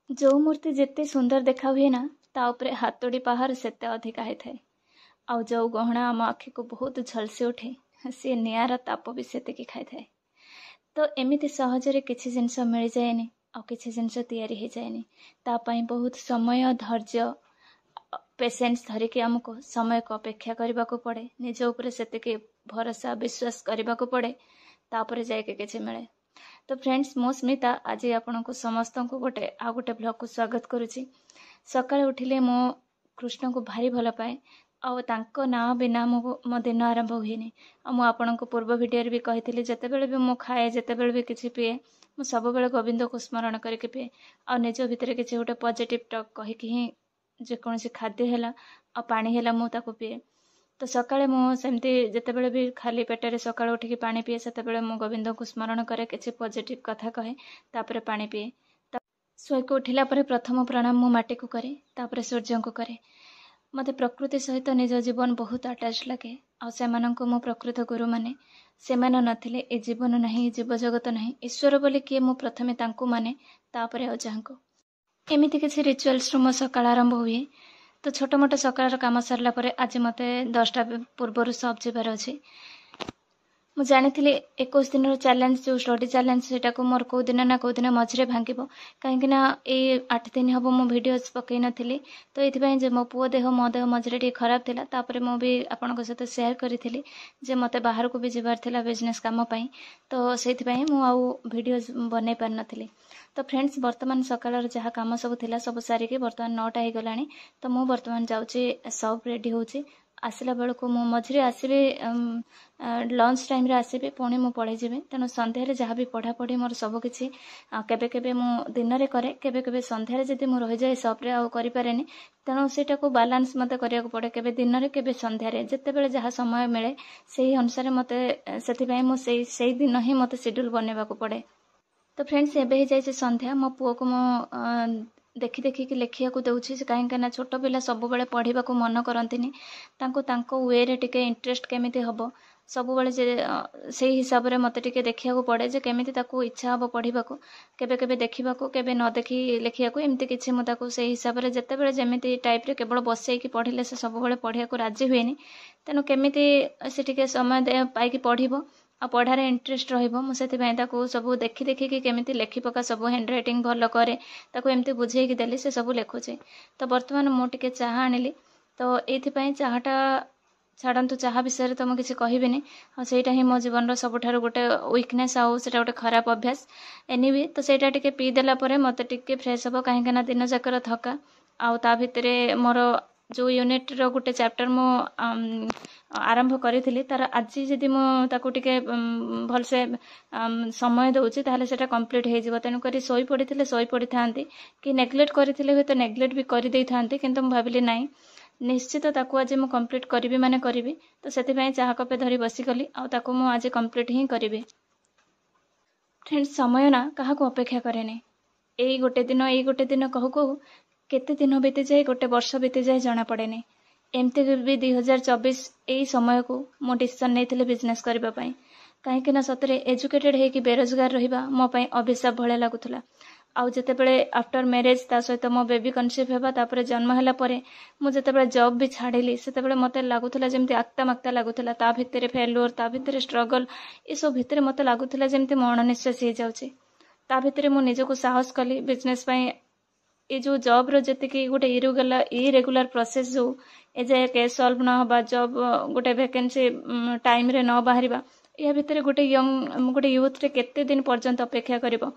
जो मूर्ति जिते सुंदर देखा हुए ना ता उपरे हाथोड़ी पहाड़ सेते अधिका होता आउ जो गहना आम आखि को बहुत झलसी उठे सी निआर ताप भी सेतिकी खाई तो एमती सहजरे किसी जिनस मिल जाएनि आ किसी जिनस तैयारी हो जाएनि तापाई बहुत समय धैर्य पेशेंस धरिकी आमको समय को अपेक्षा करने को पड़े निज उपरे सेतिकी भरोसा विश्वास करने को पड़े तापर जाके किसी मिले। तो फ्रेंड्स मो स्मिता आज आपण को समस्त को गोटे आ गोटे ब्लॉग को स्वागत करुच्ची। सकाळे उठिले मो कृष्ण को भारी भल पाए आउ तांको ना बिना मो दिन आरंभ हुएनि। मु आपण को पूर्व वीडियो भी कही जितेबले भी मु खाए जितेबले भी किसी पीए मु सब बेले गोविंद को स्मरण करके पीए आ निज भितर किसी गोटे पॉजिटिव टॉक कहीकि ही जेकोसी खाद्य है आ पानी है मुझे पीए। तो सकाळे मु सेमती जितेबले भी खाली पेटरे सकाळे उठिकी पानी पीए सेतेबेले मु गोविंद को स्मरण करे किसी पॉजिटिव कथा कहे तापर पानी पीए। शोक उठिला परे प्रथम प्रणाम मु माटी को करे तापर सूर्य को करे। मते प्रकृति सहित निज जीवन बहुत अटैच लगे आ सेमानंको मो प्रकृत गुरु माने सेमान नथिले ए जीवन नहीं जीव जगत नहीं ईश्वर बोली किए मु प्रथमे तांको माने तापर अजाको एमिति किसी रिचुअल्स रु मो सकाळ आरंभ हुए। तो छोट मोट सकाळ काम सरला परे आज मते 10टा पूर्वर सब जीवार अच्छी मु जानी 21 दिन चैलेंज जो स्टडी चैलेंज सेटा को मोर को दिन ना को दिन मझे भांगो कहीं ये 8 दिन हम मो वीडियोस पकई नथिली। तो ये जे मो पुओ देह मो देह मझे टे खराब थिला तापर मु भी आपन सहित शेयर करी जे मते बाहर को भी जीवार थिला बिजनेस काम पाई तो से मु आउ वीडियोस बनै पार नथिली। तो फ्रेंड्स वर्तमान सकाळ जहाँ कम सब थिला सब सारिकी वर्तमान 9टा हो गलानी। तो मु वर्तमान जाउची सब रेडी होची आसला बेलू मु मझे आसबि लंच टाइम रे आसबि पुणी मु पढ़े जीवी तेणु संध्यारे जहाँ भी पढ़ापढ़ी मोर सबकि केबे केबे मु दिन रे करे केबे केबे संध्यारे जदि मु रही जाए सप्रे आउ करि पारेनी तेणु सेटा को बैलेंस मते करिया को पड़े केबे दिन रे केबे संध्यारे जेतेबेले जहाँ समय मिले सेही अनुसार मते सेति मु सेही दिन ही मते शेड्यूल बनेबा को पड़े। तो फ्रेंड्स एबे ही जाइए संध्या मो पुओ को मो देखी देखिकी लिखिया को दूसरी कहीं छोट पिला सब बेले पढ़ा को मन करती वे रे टिके इंटरेस्ट केमिति हबो सब बेले से हिसाब रे मते टिके देखिया को पड़े जे केमिति ताकू इच्छा हबो पढ़ा को केबे केबे देखिबा को केबे न देखी लिखिया को एमती किछि मु ताकू से हिसाब रे जते बेले जेमिति टाइप रे केवल बसैकी पढ़िले से सब बेले पढ़िया को राजी हुएनी तेणु केमिति से टिके समय पाइकी पढ़िबो आ पढ़ार इंटरेस्ट रही सब देखी देखिकी केमिति लेखि पका सब हैंड राइटिंग भल करे ताकू एमती बुझेकी देली से सब लिखुचे। तो बर्तमान मु टिके चाहा आनिली तो ये चाहाटा छाड़ू चाहा विषय तो मुझे कहबिनी सेटा ही मो जीवन सबुठार गोटे वीकनेस आउ सेटा गोटे खराब अभ्यास एनिवे। तो सेटा टिके पी देला परे मते टिके फ्रेश हबो कहीं दिन जाकर थका आउ ता भितरे मोर जो यूनिट रो गोटे चैप्टर मो आरंभ करी तार आज जदि मुझे टिके भल से समय दूसरी ताहले सेटा कंप्लीट हो जिवो तेणु करी सोई पड़ी सोई पड़ी थांती कि नेग्लेक्ट करथिले हुए तो नेग्लेक्ट भी कर देई थांती किंतु मु भाबिली नाही निश्चित ताकू आज मु कंप्लीट करी माने करी तो से चाह कपे धरी बसीगली आ ताकू मु आज कंप्लीट ही करी। फ्रेंड्स समय ना क्या अपेक्षा करे यही गोटे दिन कहू कहू केते दिन बीती जाए गोटे वर्ष बीती जाए जना पड़े नहीं एमती भी 2024 यही समय को मो डिसीजन नहीं बिजनेस करने कहीं सतरे एजुकेटेड है कि बेरोजगार रहिबा मो पई अभिशाप भले लगुला आउ जेतेबेले आफ्टर मैरिज ता सहित मो बेबी कनसीव हेबा तापर जन्म हैला परे मु जेतेबेले जॉब भी छाड़िली सेतेबेले मते लागुला जेमती आक्ता माक्ता लागुला ता भितरे फेल्युअर ता भितरे स्ट्रगल ये सब भितरे मते लागुला जेमती मो अणनिश्वास हो जाउची ता भितरे मु निजको साहस कली बिजनेस पई ये जो जॉब रो जति गोटे इरेगुलर प्रोसेस जो एजे केस सॉल्व न होबा जॉब गोटे वैकेंसी टाइम रे न बाहरिबा या भितरे गोटे यूथ रे केते दिन पर्यंत अपेक्षा करिवो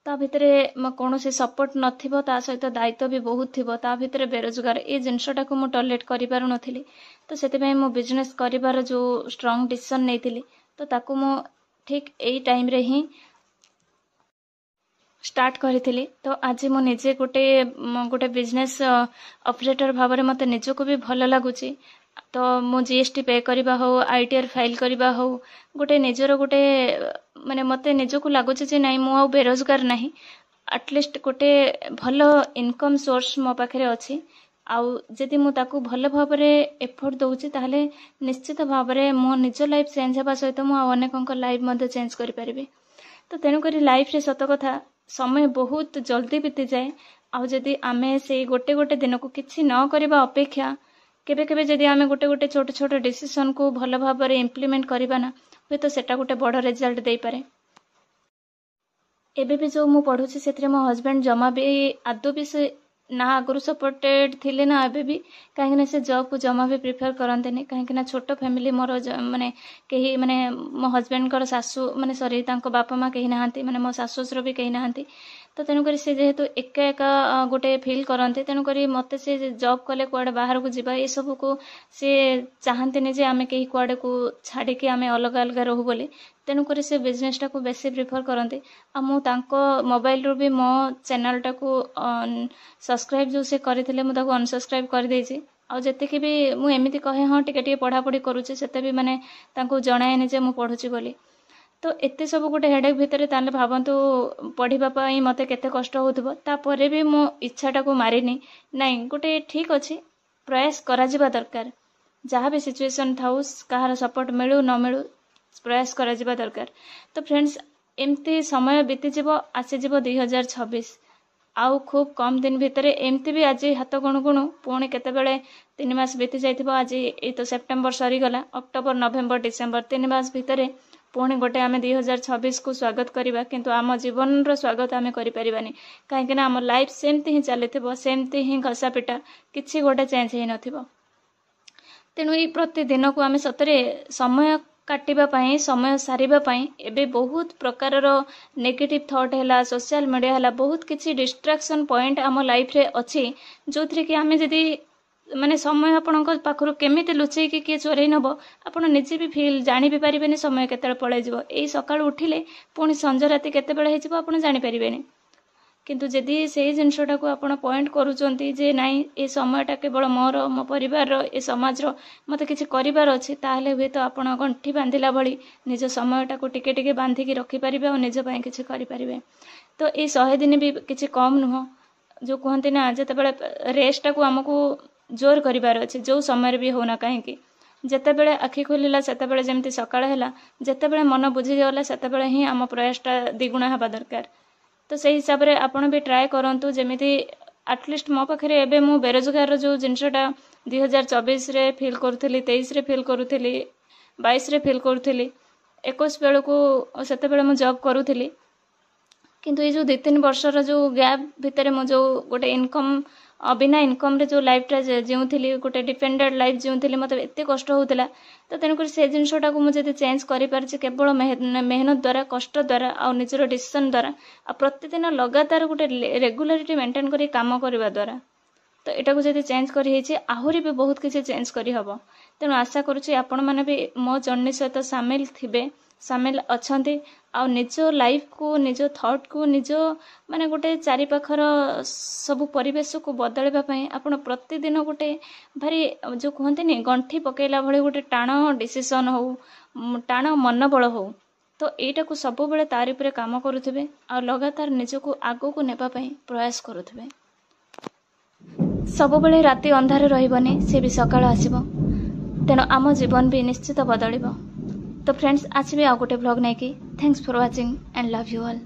ता भितरे कौन से सपोर्ट नथिबो ता सहित दायित्व भी बहुत थिबो ता भितरे बेरोजगार ए जिनसटा को मु टॉलरेट करि पारु नथिली। तो सेते पय मु बिजनेस करिवार जो स्ट्रांग डिसीजन नेतिली तो ताकू मु ठीक एई टाइम रे ही स्टार्ट करी। तो आज मु निजे गोटे बिजनेस ऑपरेटर भाव में मते निजको भी भल लगुच तो मु जीएसटी पे करबा हो आईटीआर फाइल करबा हो गोटे निजर गोटे माने मते निजको लगुच जे नाही मु आ बेरोजगार नाही एटलिस्ट गोटे भल इनकम सोर्स मो पाखे अच्छी आउ जदि मु ताकू भल भाव में एफर्ट दउची ताहले निश्चित भाव में मो निज लाइफ चेंज हेबा सहित मु अनेकक लाइफ मध्य चेंज करि परिबे। तो तेणुक लाइफ रे सत कथा समय बहुत जल्दी बीती जाए आउ जदि आमे से गोटे गोटे दिन को किछि न करबा अपेक्षा केबे केबे जदि आमे गोटे गोटे छोट छोट डिसीजन को भल भाव में इम्प्लीमेंट करबा ना हुए तो सेटा गोटे बड़ रिजल्ट दे पारे। एबे भी जो मु पढ़ुछि सेतरे मो हस्बैंड जमा भी आदो भी से ना आगुरु सपोर्टेड थिले ना एबे भी कहीं ना से जॉब को जमा भी प्रिफर करते नहीं कहीं ना छोट फैमिली मोर माने कहीं माने मो हस्बैंड कर सासू माने सॉरी तांको बापा माँ कहीं नहांती माने मो सासू ससुर भी कहीं नहांती तो तेणुक से जेहेतु एका एका गोटे फिल करते तेणुक मत से जॉब कले कुआडे बाहर को जीवा ये सब को सी चाहते जे आमे कहीं कुआडे को छाड़ी के आमे अलग अलग रहू बोली तेणुक से बिजनेस टाक बेसी प्रिफर करते आ मु तांको मोबाइल रू भी मो चैनल टाक सब्सक्राइब जो से करथिले मु ताको अनसब्सक्राइब कर देछि आ जते भी मु एमिति कहे हाँ टिके पढ़ा पढ़ी करूचे सेते भी माने तांको जणाएनी जे मु पढुची बोली तो एते सब गोटे हेडेक भितर ताले भावंतु पढ़िबा पई मते केते कष्ट होउथबो तापरे भी मो इच्छाटा को मारिनी नहीं गोटे ठीक अछि प्रयास करा जिबा दरकार जहाँ भी सिचुएशन थाउ कहार सपोर्ट मिलू न मिलू प्रयास करा जिबा दरकार। तो फ्रेंड्स एमती समय बीती जीवो आसी जीवो 2026 आउ खूब कम दिन भितर एमती भी आज हाथ गुणु गुणु पुणी केतेबेले 3 मास बीती जाइथिबो आज ए तो सेप्टेम्बर सरीगला अक्टोबर नवेम्बर डिसेम्बर 3 मास भितर पुणी गोटे आम 2026 को स्वागत करवा किंतु आम जीवन रो स्वागत आम करें कहीं आम लाइफ सेमती ही चली सेमती ही घसा पिटा किसी गोटे चेंज हो न तेणु ये प्रतिदिन को आम सतरे समय काटिबा समय सारिबा एबे बहुत प्रकार नेगेटिव थॉट है सोशल मीडिया है बहुत किसी डिस्ट्रैक्शन पॉइंट आम लाइफ रे अच्छी जो थी कि आम जदि माने समय आपण पाखर केमिति लुचई कि किए चोरई नब आपण निजे भी फील जानी भी पारिबेनी समय केतेबेले पळै जिवो एई सकाळ उठिले पुणी संज राति केतेबेले हे जिवो आपण जानी पारिबेनी किंतु जदि से जिनसटा को आपण पॉइंट करूचंती जे नाही ए समयटा केवल मोर मो परिवार रो ए समाज रो मते किछि करिवार अछि ताहले हुए तो आपण गंठी बांधिला भली निज समयटा को टिके टिके बांधी की रखि पारिबे और निज पई किछि करि पारिबे। तो ए 100 दिन भी किछि कम नुह जो कहंती ना जेतेबेले रेस्ट को हमकु जोर करिवार अछि जो समय भी होना कहीं जेतेबेले आखि खोलिला सेतेबेले जेमति सकाळ हैला जेतेबेले मन बुझी गला सेतेबेले ही आम प्रयासटा द्विगुण हबा दरकार। तो से हिसाब रे आपण भी ट्राए करंतु जेमिति एटलिस्ट मो पाखरे एबे मु बेरोजगार जो जिनसटा 2024 रे फील करूथली 23 रे फील करूथली 22 रे फील करूथली 21 बेल को सेतेबेले मु जॉब करूथली किंतु ये जो 2-3 वर्ष रो जो गैप भितर मु जो गोटे इनकम बिना इनकम रे जो लाइफटा जीउथली गोटे डिपेंडेंट लाइफ जीउथली मते एते कष्ट होउतला तो तेणुकर से जिनसटा को मुझे चेंज करि पारछि केवल मेहनत द्वारा कष्ट द्वारा आ निजर डिसीजन द्वारा आ प्रतिदिन लगातार गोटे रेगुलारिटी मेंटेन करी काम करबा द्वारा तो एटा को जदि चेंज करी हेछि आहुरी भी बहुत किसी चेंज करी हबो। तेणु आशा करूछि आपण माने भी मो जर्नी सहित शामिल थिबे शामिल अछंती आ निज लाइफ को निज थॉट को निज माने गोटे चारि पाखर सब परिवेश को बदलबा पई आपण प्रतिदिन गोटे भारी जो कहते नहीं गंठी पकेला भले गोटे टाण डिसीजन हो टाण मनोबल हो तो एटा को सब बेले तारि उपरे काम करूथिबे आ लगातार निज को आगो को नेबा पई प्रयास करूथिबे। सब बेले राति अंधार रहिबनी से भी सकाळ आसीबो तेणु आम जीवन भी निश्चित बदलिबो। तो फ्रेंड्स आज भी आ गोटे ब्लॉग नहीं कि thanks for watching and love you all.